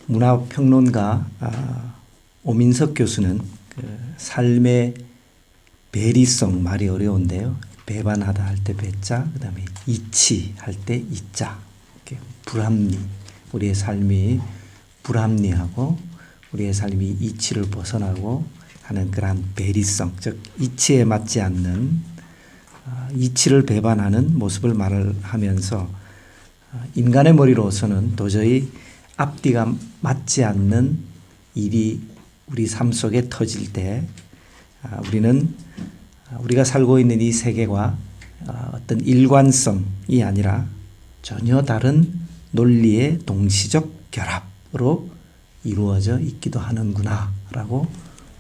문화평론가 오민석 교수는 그 삶의 배리성 말이 어려운데요. 배반하다 할 때 배자, 그 다음에 이치할 때 이자, 불합리, 우리의 삶이 불합리하고 우리의 삶이 이치를 벗어나고 하는 그러한 배리성, 즉 이치에 맞지 않는 이치를 배반하는 모습을 말을 하면서 인간의 머리로서는 도저히 앞뒤가 맞지 않는 일이 우리 삶 속에 터질 때 우리는 우리가 살고 있는 이 세계와 어떤 일관성이 아니라 전혀 다른 논리의 동시적 결합으로 이루어져 있기도 하는구나 라고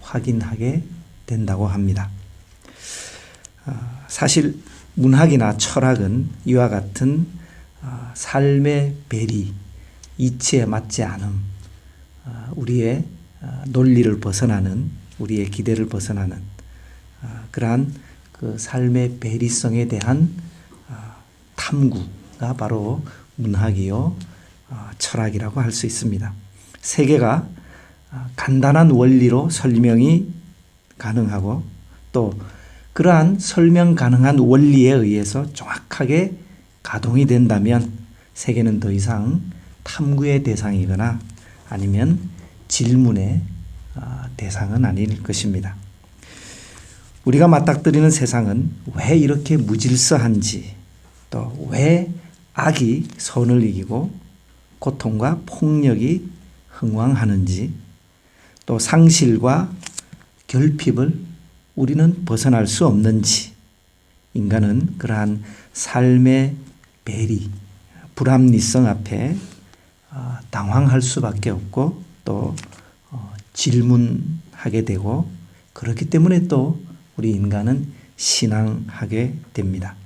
확인하게 된다고 합니다. 사실 문학이나 철학은 이와 같은 삶의 배리, 이치에 맞지 않음, 우리의 논리를 벗어나는, 우리의 기대를 벗어나는 그러한 그 삶의 배리성에 대한 탐구가 바로 문학이요 철학이라고 할 수 있습니다. 세계가 간단한 원리로 설명이 가능하고 또 그러한 설명 가능한 원리에 의해서 정확하게 가동이 된다면 세계는 더 이상 탐구의 대상이거나 아니면 질문의 대상은 아닐 것입니다. 우리가 맞닥뜨리는 세상은 왜 이렇게 무질서한지, 또 왜 악이 선을 이기고 고통과 폭력이 흥왕하는지, 또 상실과 결핍을 우리는 벗어날 수 없는지, 인간은 그러한 삶의 배리, 불합리성 앞에 당황할 수밖에 없고 또 질문하게 되고, 그렇기 때문에 또 우리 인간은 신앙하게 됩니다.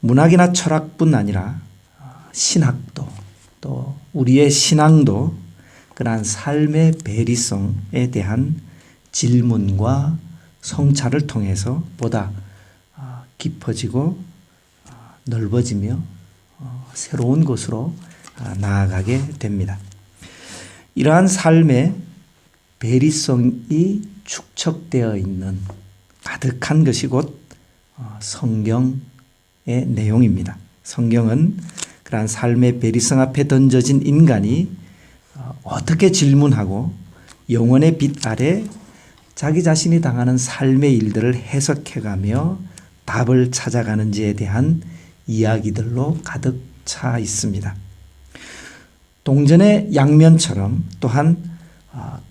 문학이나 철학뿐 아니라 신학도 또 우리의 신앙도 그러한 삶의 배리성에 대한 질문과 성찰을 통해서 보다 깊어지고 넓어지며 새로운 곳으로 나아가게 됩니다. 이러한 삶의 배리성이 축적되어 있는 가득한 것이 곧 성경의 내용입니다. 성경은 그러한 삶의 배리성 앞에 던져진 인간이 어떻게 질문하고 영혼의 빛 아래 자기 자신이 당하는 삶의 일들을 해석해가며 답을 찾아가는지에 대한 이야기들로 가득 차 있습니다. 동전의 양면처럼 또한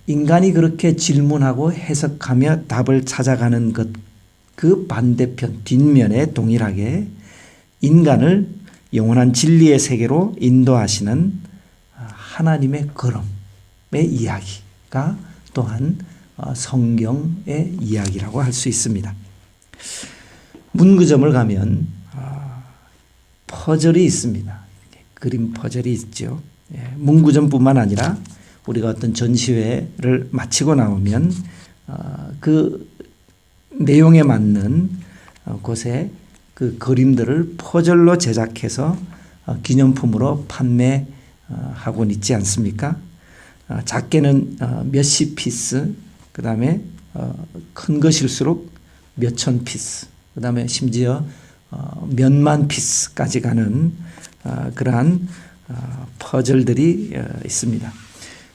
인간이 그렇게 질문하고 해석하며 답을 찾아가는 것, 그 반대편 뒷면에 동일하게 인간을 영원한 진리의 세계로 인도하시는 하나님의 걸음의 이야기가 또한 성경의 이야기라고 할 수 있습니다. 문구점을 가면 퍼즐이 있습니다. 그림 퍼즐이 있죠. 문구점뿐만 아니라 우리가 어떤 전시회를 마치고 나오면 그 내용에 맞는 곳에 그 그림들을 퍼즐로 제작해서 기념품으로 판매하곤 있지 않습니까? 작게는 몇십 피스, 그 다음에 큰 것일수록 몇천 피스, 그 다음에 심지어 몇만 피스까지 가는 그러한 퍼즐들이 있습니다.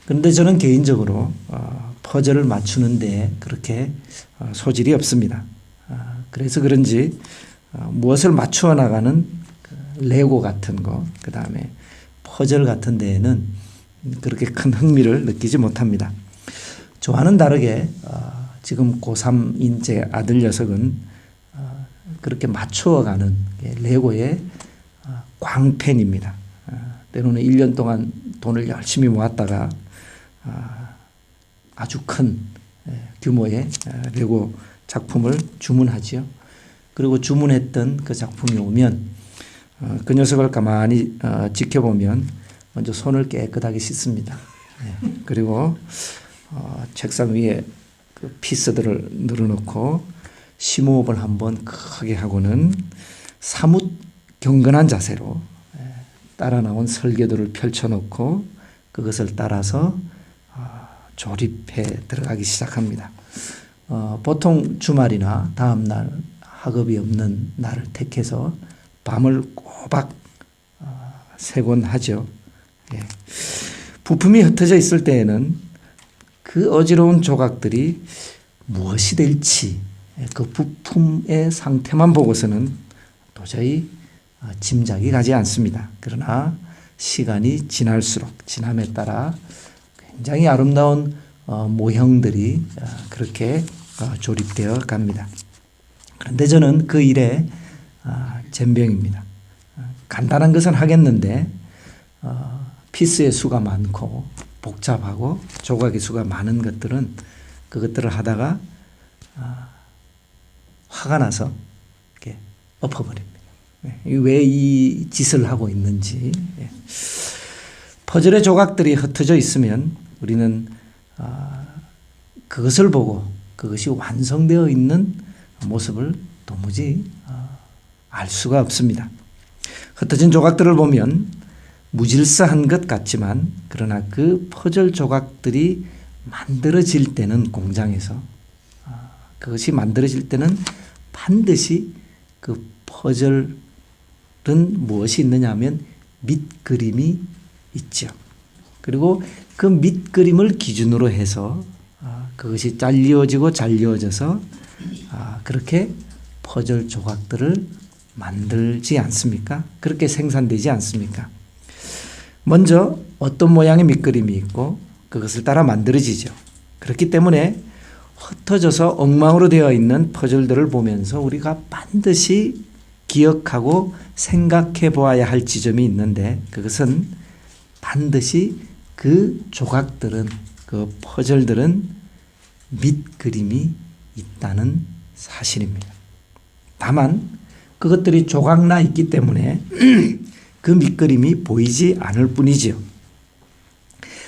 그런데 저는 개인적으로 퍼즐을 맞추는데 그렇게 소질이 없습니다. 그래서 그런지 무엇을 맞추어 나가는 레고 같은 거, 그 다음에 퍼즐 같은 데에는 그렇게 큰 흥미를 느끼지 못합니다. 저와는 다르게 지금 고3인 제 아들 녀석은 그렇게 맞추어가는 레고의 광팬입니다. 때로는 1년 동안 돈을 열심히 모았다가 아주 큰 규모의 레고 작품을 주문하지요. 그리고 주문했던 그 작품이 오면 그 녀석을 가만히 지켜보면 먼저 손을 깨끗하게 씻습니다. 그리고 책상 위에 그 피스들을 늘어놓고 심호흡을 한번 크게 하고는 사뭇 경건한 자세로 따라 나온 설계도를 펼쳐놓고 그것을 따라서 조립해 들어가기 시작합니다. 보통 주말이나 다음 날 학업이 없는 날을 택해서 밤을 꼬박 새곤 하죠. 예. 부품이 흩어져 있을 때에는 그 어지러운 조각들이 무엇이 될지 그 부품의 상태만 보고서는 도저히 짐작이 가지 않습니다. 그러나 시간이 지남에 따라 굉장히 아름다운 모형들이 그렇게 조립되어 갑니다. 그런데 저는 그 일에 젬병입니다. 간단한 것은 하겠는데 피스의 수가 많고 복잡하고 조각의 수가 많은 것들은 그것들을 하다가 화가 나서 이렇게 엎어버립니다. 왜 이 짓을 하고 있는지. 퍼즐의 조각들이 흩어져 있으면 우리는 그것을 보고 그것이 완성되어 있는 모습을 도무지 알 수가 없습니다. 흩어진 조각들을 보면 무질서한 것 같지만 그러나 그 퍼즐 조각들이 만들어질 때는 공장에서 그것이 만들어질 때는 반드시 그 퍼즐은 무엇이 있느냐 하면 밑그림이 있죠. 그리고 그 밑그림을 기준으로 해서 그것이 잘리어지고 잘리어져서 그렇게 퍼즐 조각들을 만들지 않습니까? 그렇게 생산되지 않습니까? 먼저 어떤 모양의 밑그림이 있고 그것을 따라 만들어지죠. 그렇기 때문에 흩어져서 엉망으로 되어 있는 퍼즐들을 보면서 우리가 반드시 기억하고 생각해 보아야 할 지점이 있는데 그것은 반드시 그 조각들은 그 퍼즐들은 밑그림이 있다는 사실입니다. 다만 그것들이 조각나 있기 때문에 그 밑그림이 보이지 않을 뿐이지요.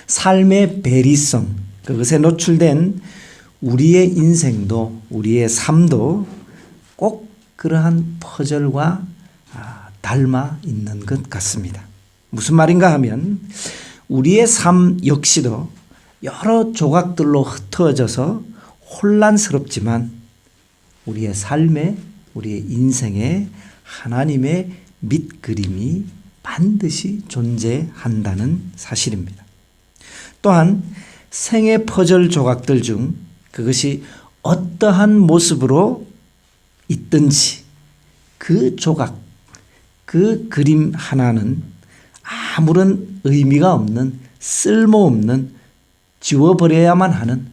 삶의 배리성, 그것에 노출된 우리의 인생도 우리의 삶도 꼭 그러한 퍼즐과 닮아 있는 것 같습니다. 무슨 말인가 하면 우리의 삶 역시도 여러 조각들로 흩어져서 혼란스럽지만 우리의 삶에 우리의 인생에 하나님의 밑그림이 반드시 존재한다는 사실입니다. 또한 생의 퍼즐 조각들 중 그것이 어떠한 모습으로 있든지 그 조각, 그 그림 하나는 아무런 의미가 없는 쓸모없는 지워버려야만 하는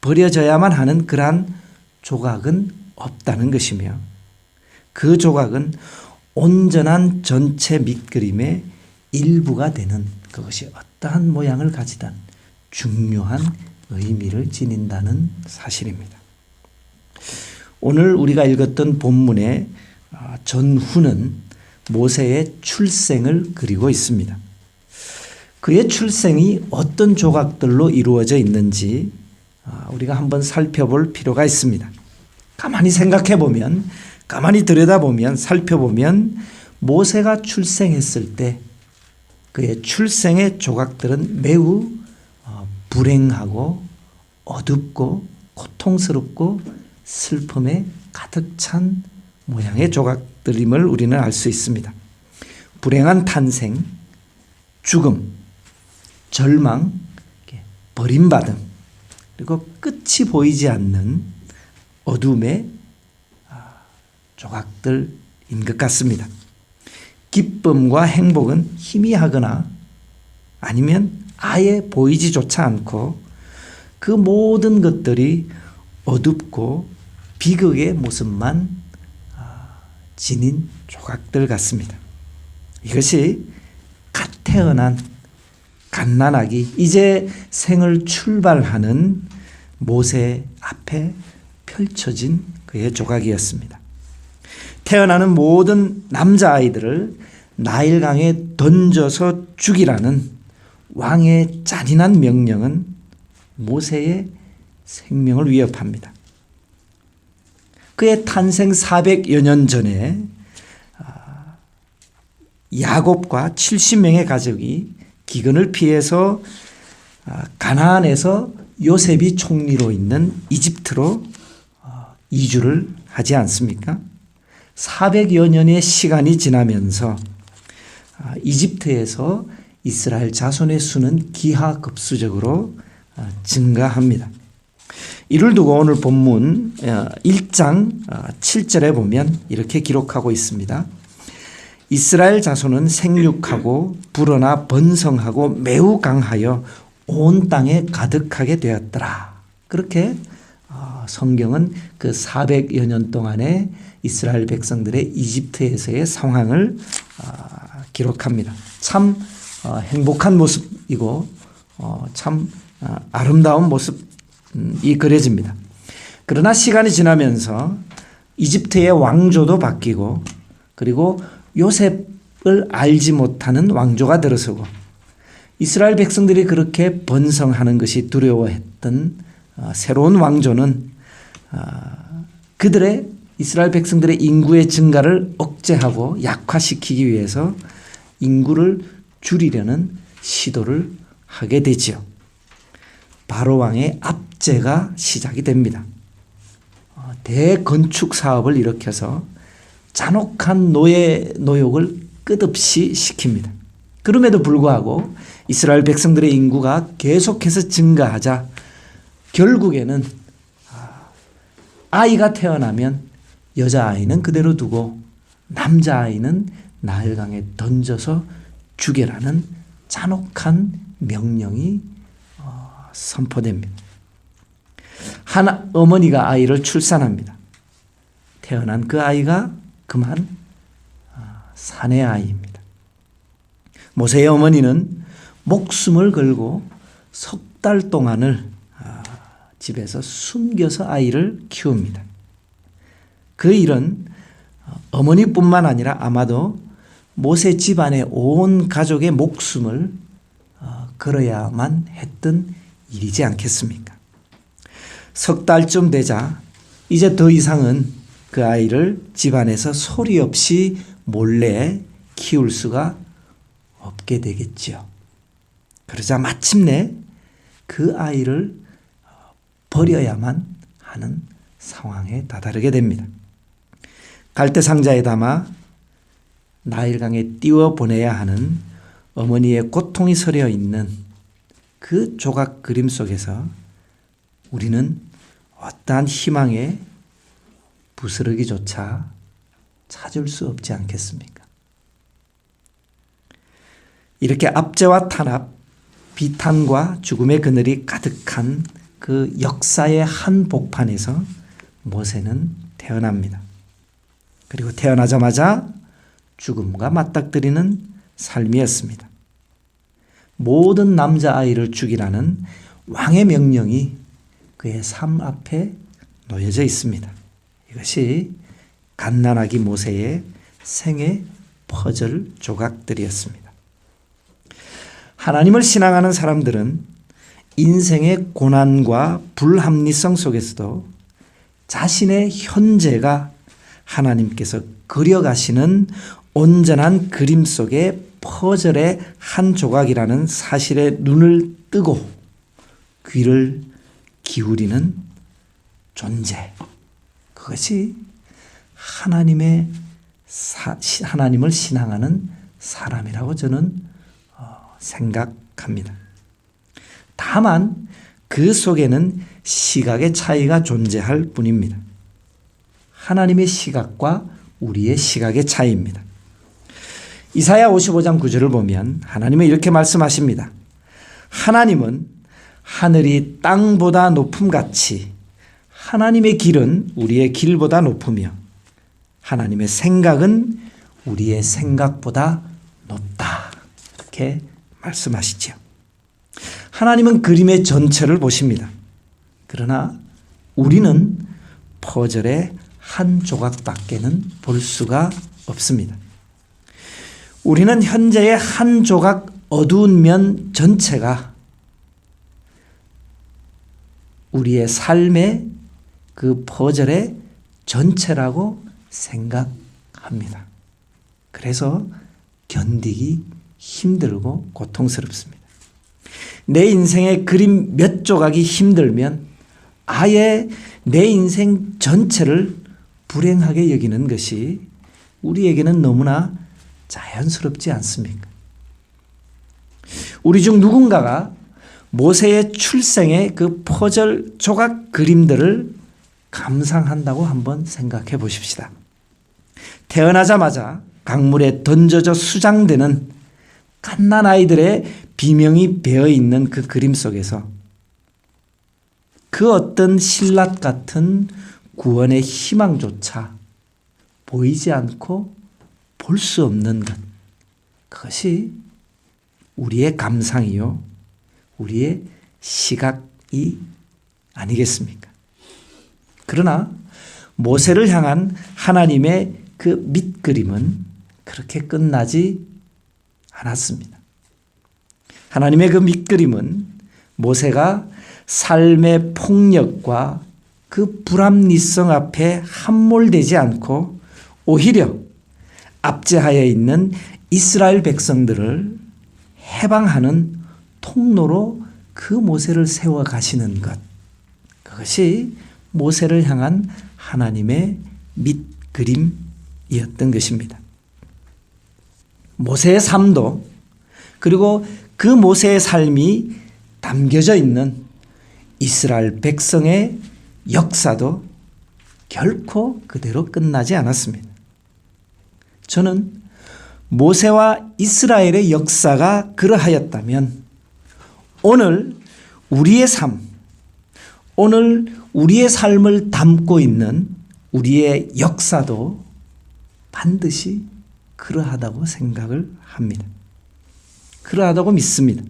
버려져야만 하는 그러한 조각은 없다는 것이며 그 조각은 온전한 전체 밑그림의 일부가 되는 그것이 어떠한 모양을 가지든 중요한 의미를 지닌다는 사실입니다. 오늘 우리가 읽었던 본문의 전후는 모세의 출생을 그리고 있습니다. 그의 출생이 어떤 조각들로 이루어져 있는지 우리가 한번 살펴볼 필요가 있습니다. 가만히 생각해 보면, 가만히 들여다보면, 살펴보면 모세가 출생했을 때 그의 출생의 조각들은 매우 불행하고 어둡고 고통스럽고 슬픔에 가득 찬 모양의 조각들임을 우리는 알 수 있습니다. 불행한 탄생, 죽음, 절망, 버림받음, 그리고 끝이 보이지 않는 어둠의 조각들인 것 같습니다. 기쁨과 행복은 희미하거나 아니면 아예 보이지조차 않고 그 모든 것들이 어둡고 비극의 모습만 지닌 조각들 같습니다. 이것이 갓 태어난 갓난아기 이제 생을 출발하는 모세 앞에 펼쳐진 그의 조각이었습니다. 태어나는 모든 남자아이들을 나일강에 던져서 죽이라는 왕의 잔인한 명령은 모세의 생명을 위협합니다. 그의 탄생 400여 년 전에 야곱과 70명의 가족이 기근을 피해서 가나안에서 요셉이 총리로 있는 이집트로 이주를 하지 않습니까? 400여 년의 시간이 지나면서 이집트에서 이스라엘 자손의 수는 기하급수적으로 증가합니다. 이를 두고 오늘 본문 1장 7절에 보면 이렇게 기록하고 있습니다. 이스라엘 자손은 생육하고 불어나 번성하고 매우 강하여 온 땅에 가득하게 되었더라. 그렇게 성경은 그 400여 년 동안의 이스라엘 백성들의 이집트에서의 상황을 기록합니다. 참 행복한 모습이고 참 아름다운 모습이 그려집니다. 그러나 시간이 지나면서 이집트의 왕조도 바뀌고 그리고 요셉을 알지 못하는 왕조가 들어서고 이스라엘 백성들이 그렇게 번성하는 것이 두려워했던 새로운 왕조는 그들의 이스라엘 백성들의 인구의 증가를 억제하고 약화시키기 위해서 인구를 줄이려는 시도를 하게 되지요. 바로 왕의 압제가 시작이 됩니다. 대건축 사업을 일으켜서 잔혹한 노역을 끝없이 시킵니다. 그럼에도 불구하고 이스라엘 백성들의 인구가 계속해서 증가하자 결국에는 아이가 태어나면 여자아이는 그대로 두고 남자아이는 나일강에 던져서 죽여라는 잔혹한 명령이 선포됩니다. 한 어머니가 아이를 출산합니다. 태어난 그 아이가 그만 사내 아이입니다. 모세의 어머니는 목숨을 걸고 석 달 동안을 집에서 숨겨서 아이를 키웁니다. 그 일은 어머니뿐만 아니라 아마도 모세 집안의 온 가족의 목숨을 걸어야만 했던 일이지 않겠습니까? 석 달쯤 되자 이제 더 이상은 그 아이를 집안에서 소리 없이 몰래 키울 수가 없게 되겠지요. 그러자 마침내 그 아이를 버려야만 하는 상황에 다다르게 됩니다. 갈대 상자에 담아 나일강에 띄워 보내야 하는 어머니의 고통이 서려 있는 그 조각 그림 속에서 우리는 어떠한 희망의 부스러기조차 찾을 수 없지 않겠습니까? 이렇게 압제와 탄압, 비탄과 죽음의 그늘이 가득한 그 역사의 한복판에서 모세는 태어납니다. 그리고 태어나자마자 죽음과 맞닥뜨리는 삶이었습니다. 모든 남자아이를 죽이라는 왕의 명령이 그의 삶 앞에 놓여져 있습니다. 이것이 갓난아기 모세의 생애 퍼즐 조각들이었습니다. 하나님을 신앙하는 사람들은 인생의 고난과 불합리성 속에서도 자신의 현재가 하나님께서 그려가시는 온전한 그림 속의 퍼즐의 한 조각이라는 사실에 눈을 뜨고 귀를 기울이는 존재. 그것이 하나님을 신앙하는 사람이라고 저는 생각합니다. 다만 그 속에는 시각의 차이가 존재할 뿐입니다. 하나님의 시각과 우리의 시각의 차이입니다. 이사야 55장 9절을 보면 하나님은 이렇게 말씀하십니다. 하나님은 하늘이 땅보다 높음같이 하나님의 길은 우리의 길보다 높으며 하나님의 생각은 우리의 생각보다 높다. 이렇게 말씀하시죠. 하나님은 그림의 전체를 보십니다. 그러나 우리는 퍼즐의 한 조각밖에는 볼 수가 없습니다. 우리는 현재의 한 조각 어두운 면 전체가 우리의 삶의 그 퍼즐의 전체라고 생각합니다. 그래서 견디기 힘들고 고통스럽습니다. 내 인생의 그림 몇 조각이 힘들면 아예 내 인생 전체를 불행하게 여기는 것이 우리에게는 너무나 자연스럽지 않습니까? 우리 중 누군가가 모세의 출생의 그 퍼즐 조각 그림들을 감상한다고 한번 생각해 보십시다. 태어나자마자 강물에 던져져 수장되는 갓난아이들의 비명이 배어있는 그 그림 속에서 그 어떤 신라 같은 구원의 희망조차 보이지 않고 볼 수 없는 것, 그것이 우리의 감상이요, 우리의 시각이 아니겠습니까? 그러나 모세를 향한 하나님의 그 밑그림은 그렇게 끝나지 않았습니다. 하나님의 그 밑그림은 모세가 삶의 폭력과 그 불합리성 앞에 함몰되지 않고 오히려 압제하에 있는 이스라엘 백성들을 해방하는 통로로 그 모세를 세워 가시는 것, 그것이 모세를 향한 하나님의 밑그림이었던 것입니다. 모세의 삶도 그리고 그 모세의 삶이 담겨져 있는 이스라엘 백성의 역사도 결코 그대로 끝나지 않았습니다. 저는 모세와 이스라엘의 역사가 그러하였다면 오늘 우리의 삶, 오늘 우리의 삶을 담고 있는 우리의 역사도 반드시 그러하다고 생각을 합니다. 그러하다고 믿습니다.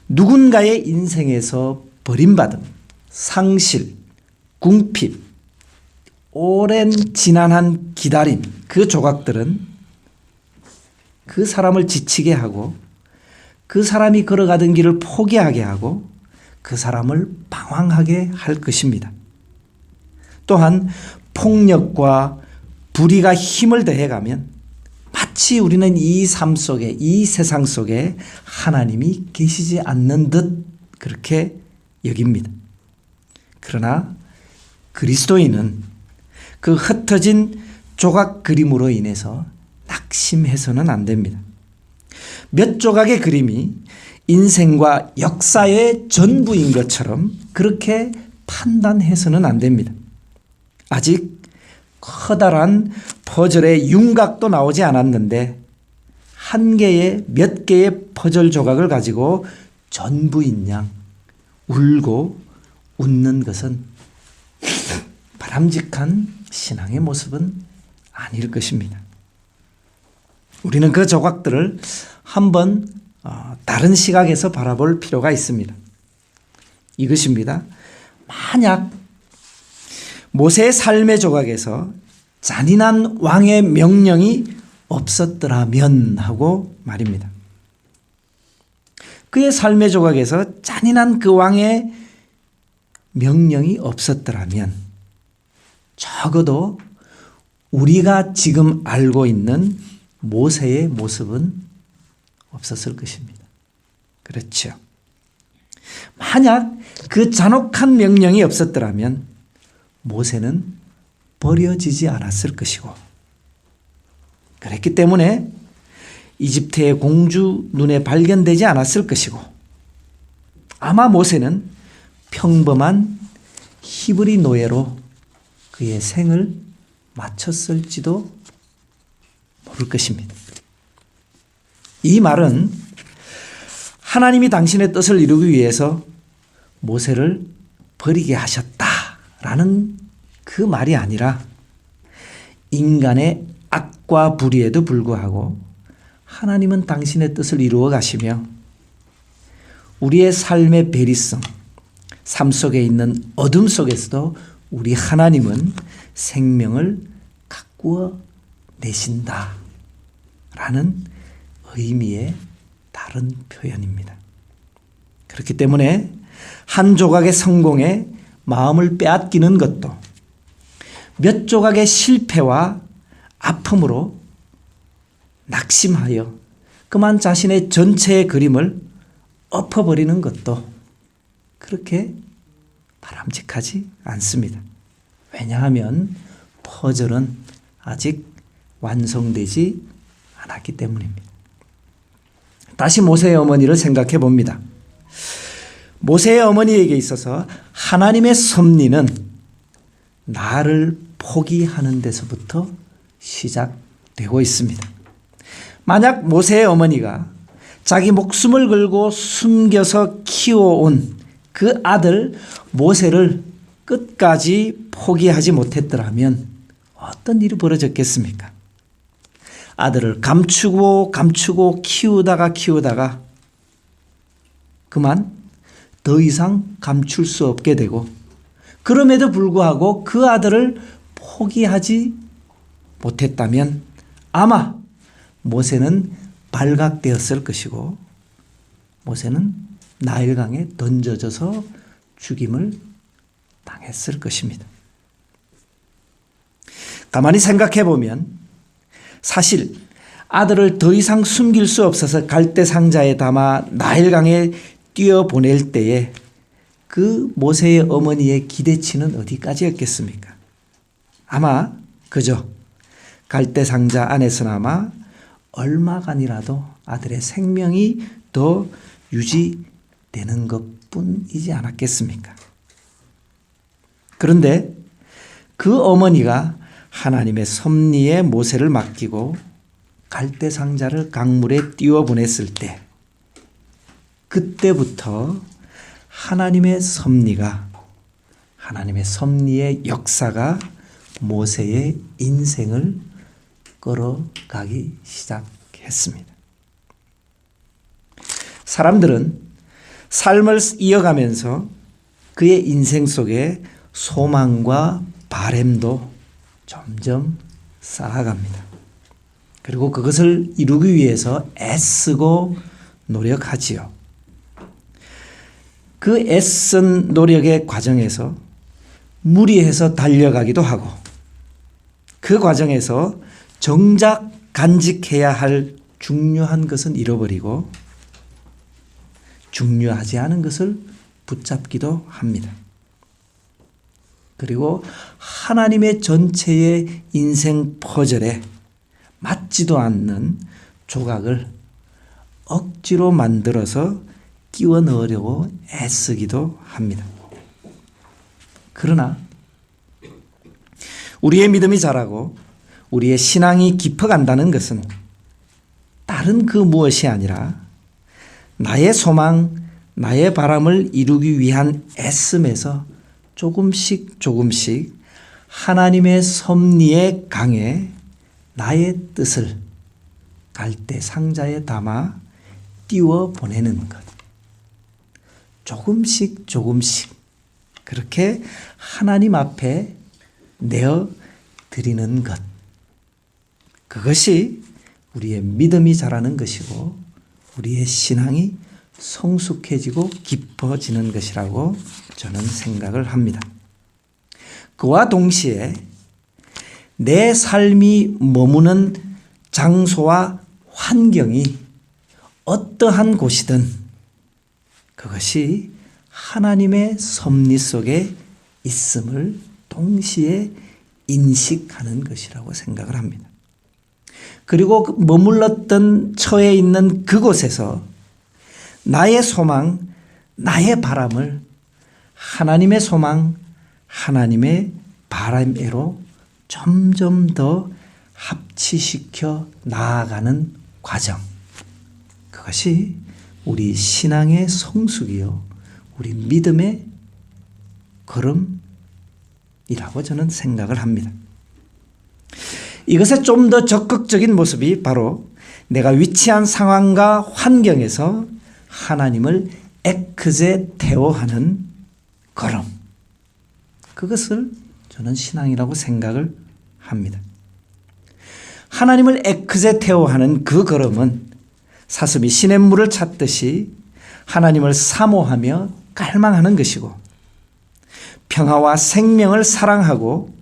누군가의 인생에서 버림받음, 상실, 궁핍, 오랜 지난한 기다림, 그 조각들은 그 사람을 지치게 하고 그 사람이 걸어가던 길을 포기하게 하고 그 사람을 방황하게 할 것입니다. 또한 폭력과 불의가 힘을 더해가면 마치 우리는 이 삶 속에, 이 세상 속에 하나님이 계시지 않는 듯 그렇게 여깁니다. 그러나 그리스도인은 그 흩어진 조각 그림으로 인해서 낙심해서는 안 됩니다. 몇 조각의 그림이 인생과 역사의 전부인 것처럼 그렇게 판단해서는 안 됩니다. 아직 커다란 퍼즐의 윤곽도 나오지 않았는데 한 개의 몇 개의 퍼즐 조각을 가지고 전부인 양 울고 웃는 것은 바람직한 신앙의 모습은 아닐 것입니다. 우리는 그 조각들을 한번 다른 시각에서 바라볼 필요가 있습니다. 이것입니다. 만약 모세의 삶의 조각에서 잔인한 왕의 명령이 없었더라면 하고 말입니다. 그의 삶의 조각에서 잔인한 그 왕의 명령이 없었더라면 적어도 우리가 지금 알고 있는 모세의 모습은 없었을 것입니다. 그렇죠. 만약 그 잔혹한 명령이 없었더라면 모세는 버려지지 않았을 것이고 그랬기 때문에 이집트의 공주 눈에 발견되지 않았을 것이고 아마 모세는 평범한 히브리 노예로 그의 생을 마쳤을지도 모를 것입니다. 이 말은 하나님이 당신의 뜻을 이루기 위해서 모세를 버리게 하셨다라는 그 말이 아니라 인간의 악과 불의에도 불구하고 하나님은 당신의 뜻을 이루어 가시며 우리의 삶의 베리성, 삶 속에 있는 어둠 속에서도 우리 하나님은 생명을 가꾸어 내신다라는 의미의 다른 표현입니다. 그렇기 때문에 한 조각의 성공에 마음을 빼앗기는 것도 몇 조각의 실패와 아픔으로 낙심하여 그 그만 자신의 전체의 그림을 엎어버리는 것도 그렇게 바람직하지 않습니다. 왜냐하면 퍼즐은 아직 완성되지 않았기 때문입니다. 다시 모세의 어머니를 생각해 봅니다. 모세의 어머니에게 있어서 하나님의 섭리는 나를 포기하는 데서부터 시작되고 있습니다. 만약 모세의 어머니가 자기 목숨을 걸고 숨겨서 키워온 그 아들 모세를 끝까지 포기하지 못했더라면 어떤 일이 벌어졌겠습니까? 아들을 감추고 키우다가 그만 더 이상 감출 수 없게 되고, 그럼에도 불구하고 그 아들을 포기하지 못했다면 아마 모세는 발각되었을 것이고 모세는 나일강에 던져져서 죽임을 당했을 것입니다. 가만히 생각해 보면 사실 아들을 더 이상 숨길 수 없어서 갈대 상자에 담아 나일강에 뛰어보낼 때에 그 모세의 어머니의 기대치는 어디까지였겠습니까? 아마 그저 갈대 상자 안에서나마 얼마간이라도 아들의 생명이 더 유지되는 것뿐이지 않았겠습니까? 그런데 그 어머니가 하나님의 섭리에 모세를 맡기고 갈대 상자를 강물에 띄워보냈을 때, 그때부터 하나님의 섭리의 역사가 모세의 인생을 끌어가기 시작했습니다. 사람들은 삶을 이어가면서 그의 인생 속에 소망과 바램도 점점 쌓아갑니다. 그리고 그것을 이루기 위해서 애쓰고 노력하지요. 그 애쓴 노력의 과정에서 무리해서 달려가기도 하고, 그 과정에서 정작 간직해야 할 중요한 것은 잃어버리고 중요하지 않은 것을 붙잡기도 합니다. 그리고 하나님의 전체의 인생 퍼즐에 맞지도 않는 조각을 억지로 만들어서 끼워 넣으려고 애쓰기도 합니다. 그러나 우리의 믿음이 자라고 우리의 신앙이 깊어간다는 것은 다른 그 무엇이 아니라 나의 소망, 나의 바람을 이루기 위한 애씀에서 조금씩 하나님의 섭리의 강에 나의 뜻을 갈대 상자에 담아 띄워 보내는 것. 조금씩 그렇게 하나님 앞에 내어 드리는 것. 그것이 우리의 믿음이 자라는 것이고 우리의 신앙이 성숙해지고 깊어지는 것이라고 저는 생각을 합니다. 그와 동시에 내 삶이 머무는 장소와 환경이 어떠한 곳이든 그것이 하나님의 섭리 속에 있음을 동시에 인식하는 것이라고 생각을 합니다. 그리고 머물렀던 처해 있는 그곳에서 나의 소망, 나의 바람을 하나님의 소망, 하나님의 바람으로 점점 더 합치시켜 나아가는 과정. 그것이 우리 신앙의 성숙이요, 우리 믿음의 걸음이라고 저는 생각을 합니다. 이것의 좀 더 적극적인 모습이 바로 내가 위치한 상황과 환경에서 하나님을 ekzeteo하는 걸음. 그것을 저는 신앙이라고 생각을 합니다. 하나님을 ekzeteo하는 그 걸음은 사슴이 시냇물을 찾듯이 하나님을 사모하며 갈망하는 것이고, 평화와 생명을 사랑하고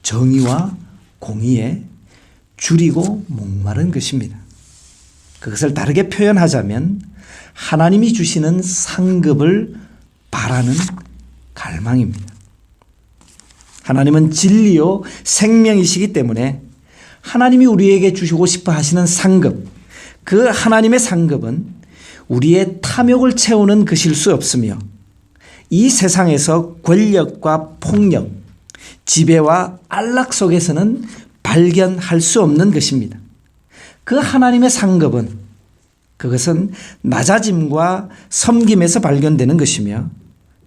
정의와 공의에 줄이고 목마른 것입니다. 그것을 다르게 표현하자면 하나님이 주시는 상급을 바라는 갈망입니다. 하나님은 진리요 생명이시기 때문에 하나님이 우리에게 주시고 싶어 하시는 상급, 그 하나님의 상급은 우리의 탐욕을 채우는 것일 수 없으며 이 세상에서 권력과 폭력, 지배와 안락 속에서는 발견할 수 없는 것입니다. 그 하나님의 상급은 그것은 낮아짐과 섬김에서 발견되는 것이며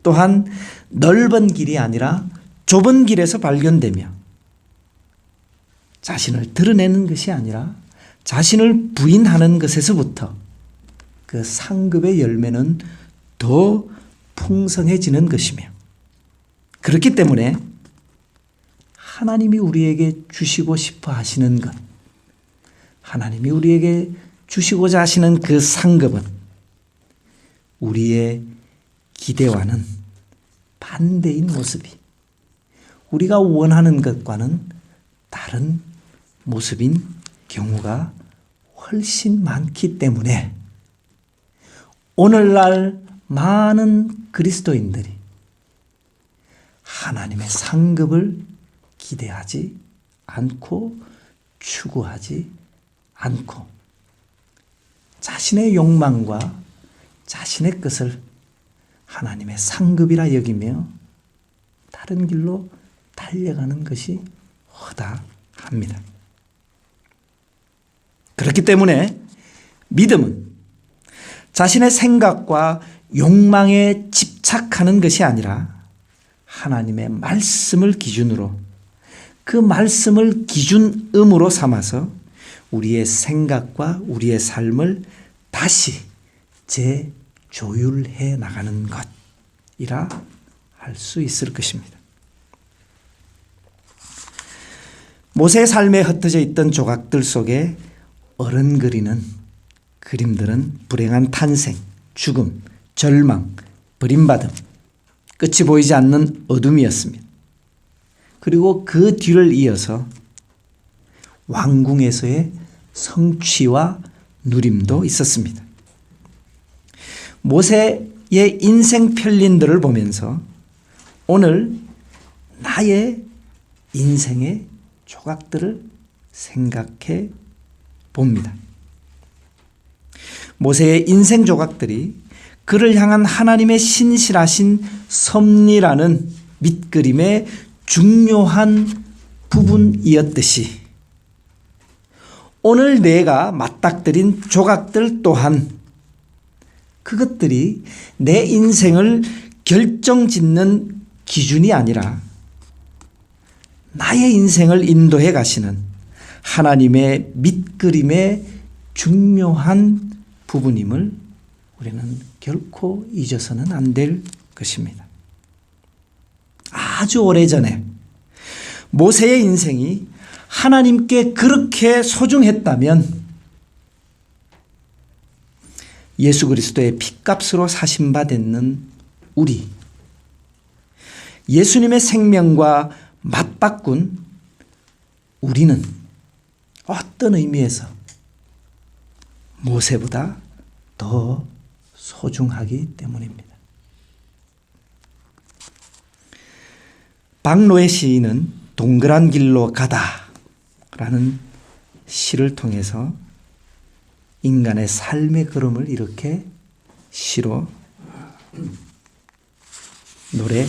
또한 넓은 길이 아니라 좁은 길에서 발견되며 자신을 드러내는 것이 아니라 자신을 부인하는 것에서부터 그 상급의 열매는 더 풍성해지는 것이며 그렇기 때문에 하나님이 우리에게 주시고 싶어 하시는 것, 하나님이 우리에게 주시고자 하시는 그 상급은 우리의 기대와는 반대인 모습이 우리가 원하는 것과는 다른 모습인 경우가 훨씬 많기 때문에 오늘날 많은 그리스도인들이 하나님의 상급을 기대하지 않고 추구하지 않고 자신의 욕망과 자신의 것을 하나님의 상급이라 여기며 다른 길로 달려가는 것이 허다합니다. 그렇기 때문에 믿음은 자신의 생각과 욕망에 집착하는 것이 아니라 하나님의 말씀을 기준으로 그 말씀을 기준음으로 삼아서 우리의 생각과 우리의 삶을 다시 재조율해 나가는 것이라 할 수 있을 것입니다. 모세의 삶에 흩어져 있던 조각들 속에 어른거리는 그림들은 불행한 탄생, 죽음, 절망, 버림받음, 끝이 보이지 않는 어둠이었습니다. 그리고 그 뒤를 이어서 왕궁에서의 성취와 누림도 있었습니다. 모세의 인생 편린들을 보면서 오늘 나의 인생의 조각들을 생각해 봅니다. 모세의 인생 조각들이 그를 향한 하나님의 신실하신 섭리라는 밑그림의 중요한 부분이었듯이 오늘 내가 맞닥뜨린 조각들 또한 그것들이 내 인생을 결정짓는 기준이 아니라 나의 인생을 인도해 가시는 하나님의 밑그림의 중요한 부분임을 우리는 결코 잊어서는 안 될 것입니다. 아주 오래전에 모세의 인생이 하나님께 그렇게 소중했다면 예수 그리스도의 핏값으로 사신 바 됐는 우리, 예수님의 생명과 맞바꾼 우리는 어떤 의미에서 모세보다 더 소중하기 때문입니다. 박노해 시인은 동그란 길로 가다라는 시를 통해서 인간의 삶의 걸음을 이렇게 시로 노래합니다.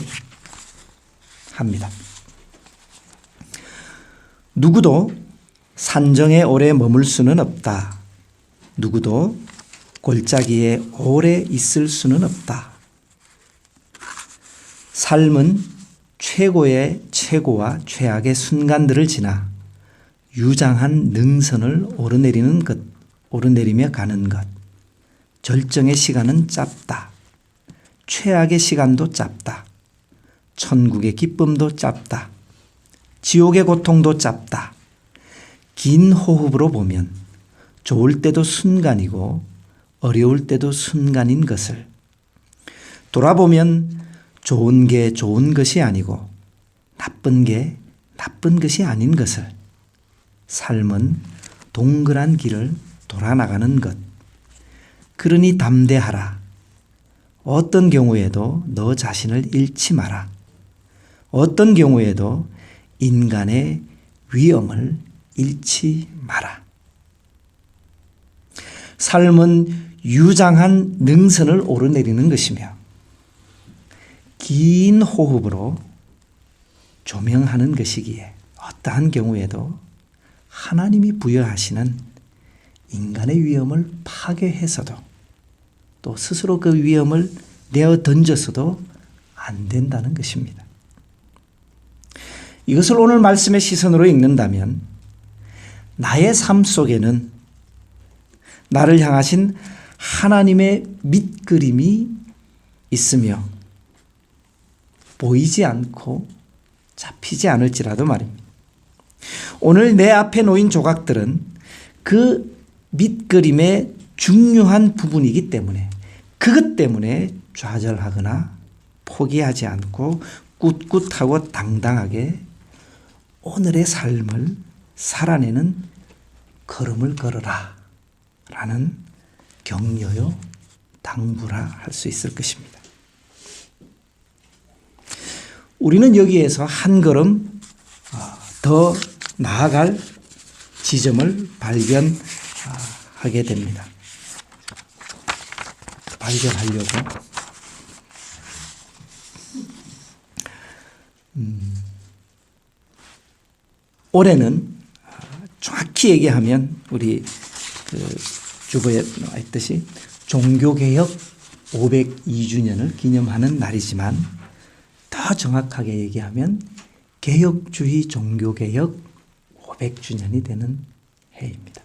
누구도 산정에 오래 머물 수는 없다. 누구도 골짜기에 오래 있을 수는 없다. 삶은 최고의 최고와 최악의 순간들을 지나 유장한 능선을 오르내리며 가는 것. 절정의 시간은 짧다. 최악의 시간도 짧다. 천국의 기쁨도 짧다. 지옥의 고통도 짧다. 긴 호흡으로 보면 좋을 때도 순간이고 어려울 때도 순간인 것을, 돌아보면 좋은 게 좋은 것이 아니고 나쁜 게 나쁜 것이 아닌 것을, 삶은 동그란 길을 돌아나가는 것. 그러니 담대하라. 어떤 경우에도 너 자신을 잃지 마라. 어떤 경우에도 인간의 위엄을 잃지 마라. 삶은 유장한 능선을 오르내리는 것이며 긴 호흡으로 조명하는 것이기에 어떠한 경우에도 하나님이 부여하시는 인간의 위엄을 파괴해서도 또 스스로 그 위엄을 내어 던져서도 안 된다는 것입니다. 이것을 오늘 말씀의 시선으로 읽는다면 나의 삶 속에는 나를 향하신 하나님의 밑그림이 있으며 보이지 않고 잡히지 않을지라도 말입니다. 오늘 내 앞에 놓인 조각들은 그 밑그림의 중요한 부분이기 때문에 그것 때문에 좌절하거나 포기하지 않고 꿋꿋하고 당당하게 오늘의 삶을 살아내는 걸음을 걸어라 라는 격려요 당부라 할 수 있을 것입니다. 우리는 여기에서 한 걸음 더 나아갈 지점을 발견하게 됩니다. 발견하려고 올해는 정확히 얘기하면 우리 주보에 나와 있듯이 종교개혁 502주년을 기념하는 날이지만 더 정확하게 얘기하면 개혁주의 종교개혁 500주년이 되는 해입니다.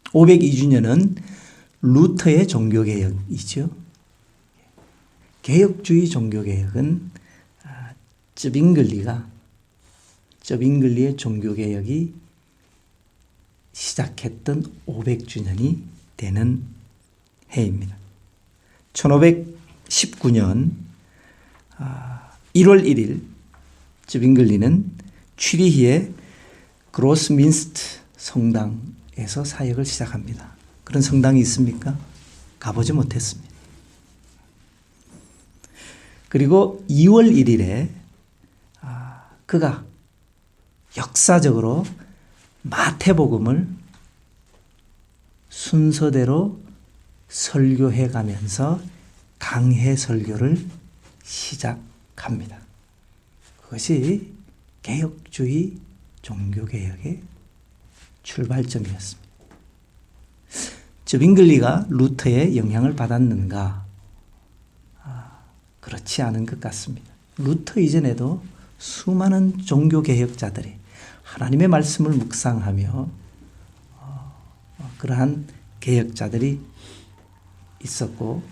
502주년은 루터의 종교개혁이죠. 개혁주의 종교개혁은 쩌빙글리의 종교개혁이 시작했던 500주년이 되는 해입니다. 1519년 1월 1일 쩌빙글리는 취리히의 그로스민스트 성당에서 사역을 시작합니다. 그런 성당이 있습니까? 가보지 못했습니다. 그리고 2월 1일에 그가 역사적으로 마태복음을 순서대로 설교해 가면서 강해 설교를 시작합니다. 그것이 개혁주의 종교개혁의 출발점이었습니다. 쩌빙글리가 루터의 영향을 받았는가? 그렇지 않은 것 같습니다. 루터 이전에도 수많은 종교개혁자들이 하나님의 말씀을 묵상하며 그러한 개혁자들이 있었고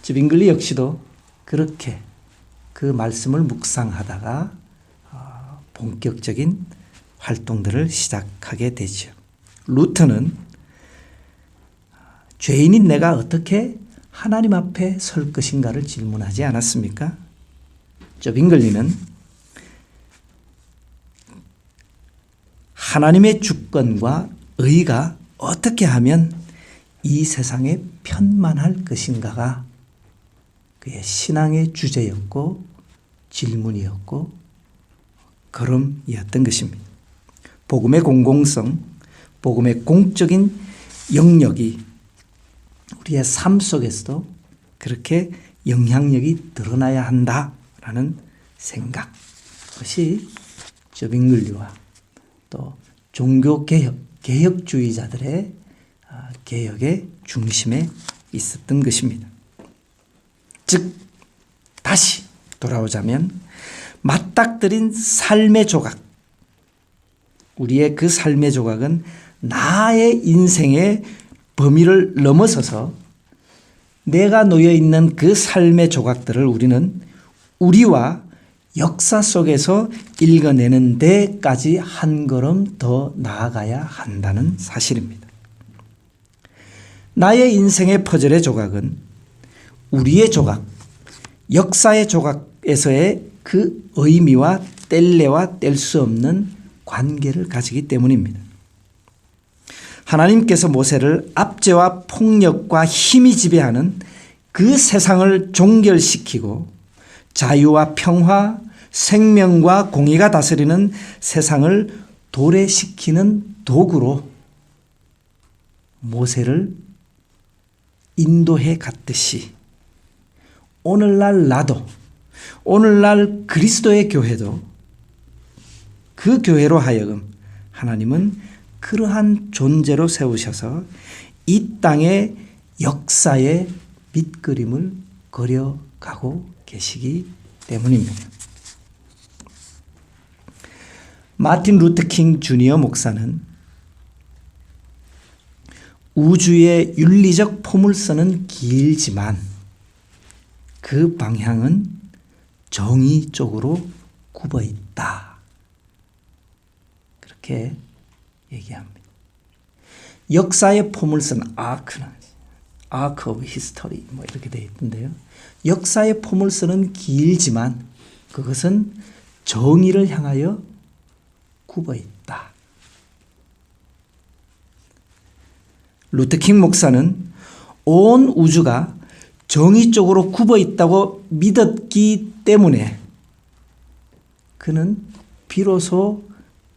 쩌빙글리 역시도 그렇게 그 말씀을 묵상하다가 본격적인 활동들을 시작하게 되죠. 루터는 죄인인 내가 어떻게 하나님 앞에 설 것인가를 질문하지 않았습니까? 쩌빙글리는 하나님의 주권과 의가 어떻게 하면 이 세상에 편만할 것인가가 그의 신앙의 주제였고 질문이었고 걸음이었던 것입니다. 복음의 공공성, 복음의 공적인 영역이 우리의 삶 속에서도 그렇게 영향력이 드러나야 한다라는 생각, 그것이 쩌빙글리와 또 종교개혁, 개혁주의자들의 개혁의 중심에 있었던 것입니다. 즉 다시 돌아오자면 맞닥뜨린 삶의 조각, 우리의 그 삶의 조각은 나의 인생의 범위를 넘어서서 내가 놓여있는 그 삶의 조각들을 우리는 우리와 역사 속에서 읽어내는 데까지 한 걸음 더 나아가야 한다는 사실입니다. 나의 인생의 퍼즐의 조각은 우리의 조각, 역사의 조각에서의 그 의미와 뗄래와 뗄 수 없는 관계를 가지기 때문입니다. 하나님께서 모세를 압제와 폭력과 힘이 지배하는 그 세상을 종결시키고 자유와 평화, 생명과 공의가 다스리는 세상을 도래시키는 도구로 모세를 인도해 갔듯이 오늘날 나도, 오늘날 그리스도의 교회도 그 교회로 하여금 하나님은 그러한 존재로 세우셔서 이 땅의 역사의 밑그림을 그려가고 계시기 때문입니다. 마틴 루터 킹 주니어 목사는 우주의 윤리적 포물선은 길지만 그 방향은 정의 쪽으로 굽어 있다. 그렇게 얘기합니다. 역사의 포물선 아크는 아크 오브 히스토리 뭐 이렇게 되어 있던데요. 역사의 포물선은 길지만 그것은 정의를 향하여 굽어 있다. 루터킹 목사는 온 우주가 정의 쪽으로 굽어 있다고 믿었기 때문에 그는 비로소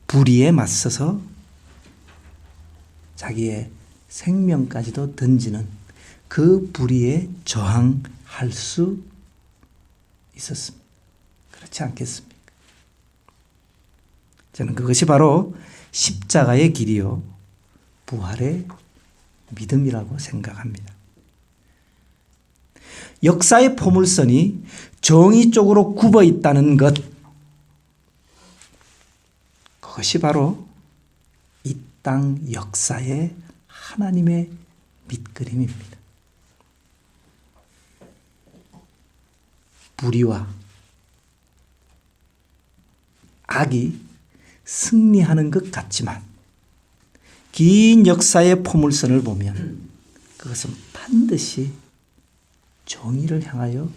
불의에 맞서서 자기의 생명까지도 던지는 그 불의에 저항할 수 있었습니다. 그렇지 않겠습니까? 저는 그것이 바로 십자가의 길이요 부활의 믿음이라고 생각합니다. 역사의 포물선이 정의 쪽으로 굽어 있다는 것, 그것이 바로 이 땅 역사의 하나님의 밑그림입니다. 불의와 악이 승리하는 것 같지만 긴 역사의 포물선을 보면 그것은 반드시 정의를 향하여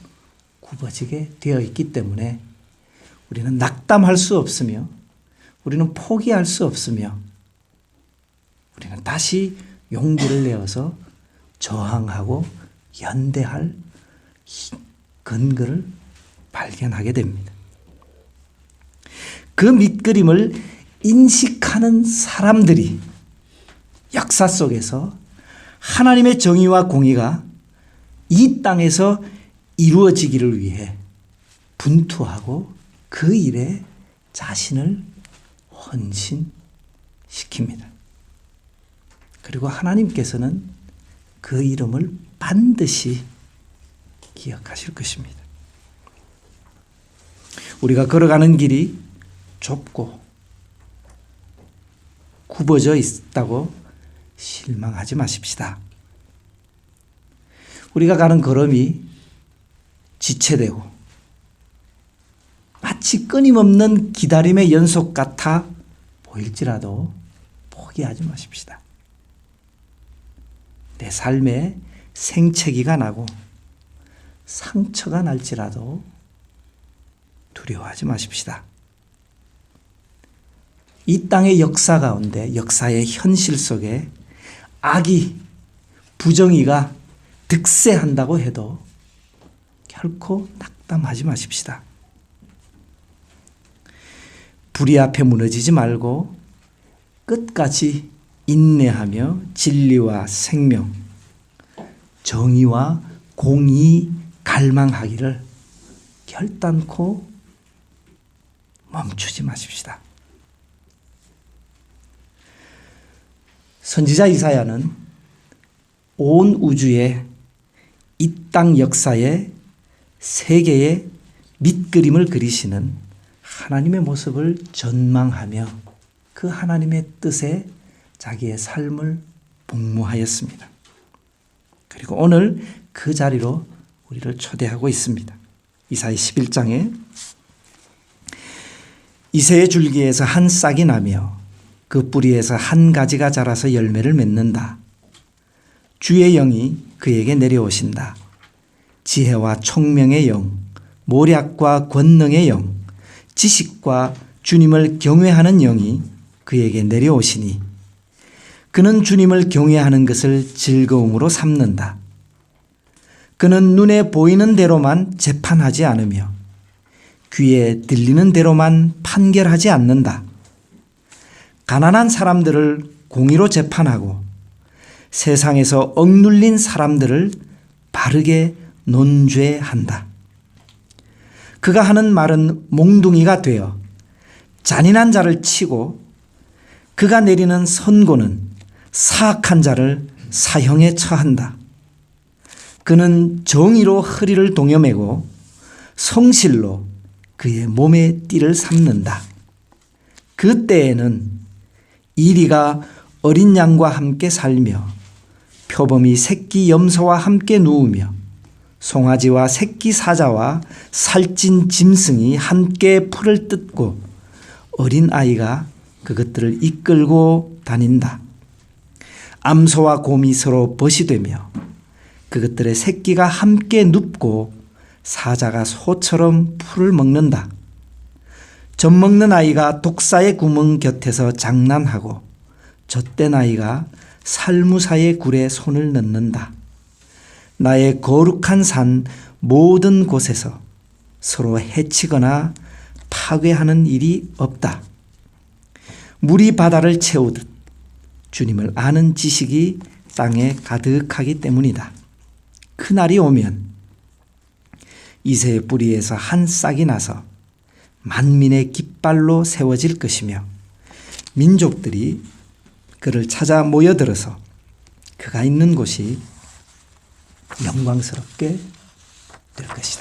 굽어지게 되어 있기 때문에 우리는 낙담할 수 없으며 우리는 포기할 수 없으며 우리는 다시 용기를 내어서 저항하고 연대할 근거를 발견하게 됩니다. 그 밑그림을 인식하는 사람들이 역사 속에서 하나님의 정의와 공의가 이 땅에서 이루어지기를 위해 분투하고 그 일에 자신을 헌신시킵니다. 그리고 하나님께서는 그 이름을 반드시 기억하실 것입니다. 우리가 걸어가는 길이 좁고 굽어져 있다고 실망하지 마십시다. 우리가 가는 걸음이 지체되고 마치 끊임없는 기다림의 연속 같아 보일지라도 포기하지 마십시다. 내 삶에 생채기가 나고 상처가 날지라도 두려워하지 마십시다. 이 땅의 역사 가운데 역사의 현실 속에 악이 부정의가 득세한다고 해도 결코 낙담하지 마십시다. 불의 앞에 무너지지 말고 끝까지 인내하며 진리와 생명, 정의와 공의 갈망하기를 결단코 멈추지 마십시다. 선지자 이사야는 온 우주의 이 땅 역사의 세계의 밑그림을 그리시는 하나님의 모습을 전망하며 그 하나님의 뜻에 자기의 삶을 복무하였습니다. 그리고 오늘 그 자리로 우리를 초대하고 있습니다. 이사야 11장에 이새의 줄기에서 한 싹이 나며 그 뿌리에서 한 가지가 자라서 열매를 맺는다. 주의 영이 그에게 내려오신다. 지혜와 총명의 영, 모략과 권능의 영, 지식과 주님을 경외하는 영이 그에게 내려오시니 그는 주님을 경외하는 것을 즐거움으로 삼는다. 그는 눈에 보이는 대로만 재판하지 않으며 귀에 들리는 대로만 판결하지 않는다. 가난한 사람들을 공의로 재판하고 세상에서 억눌린 사람들을 바르게 논죄한다. 그가 하는 말은 몽둥이가 되어 잔인한 자를 치고 그가 내리는 선고는 사악한 자를 사형에 처한다. 그는 정의로 허리를 동여매고 성실로 그의 몸에 띠를 삼는다. 그 때에는 이리가 어린 양과 함께 살며 표범이 새끼 염소와 함께 누우며 송아지와 새끼 사자와 살찐 짐승이 함께 풀을 뜯고 어린 아이가 그것들을 이끌고 다닌다. 암소와 곰이 서로 벗이 되며 그것들의 새끼가 함께 눕고 사자가 소처럼 풀을 먹는다. 젖 먹는 아이가 독사의 구멍 곁에서 장난하고 젖된 아이가 살무사의 굴에 손을 넣는다. 나의 거룩한 산 모든 곳에서 서로 해치거나 파괴하는 일이 없다. 물이 바다를 채우듯 주님을 아는 지식이 땅에 가득하기 때문이다. 그날이 오면 이새의 뿌리에서 한 싹이 나서 만민의 깃발로 세워질 것이며 민족들이 그를 찾아 모여들어서 그가 있는 곳이 영광스럽게 될 것이다.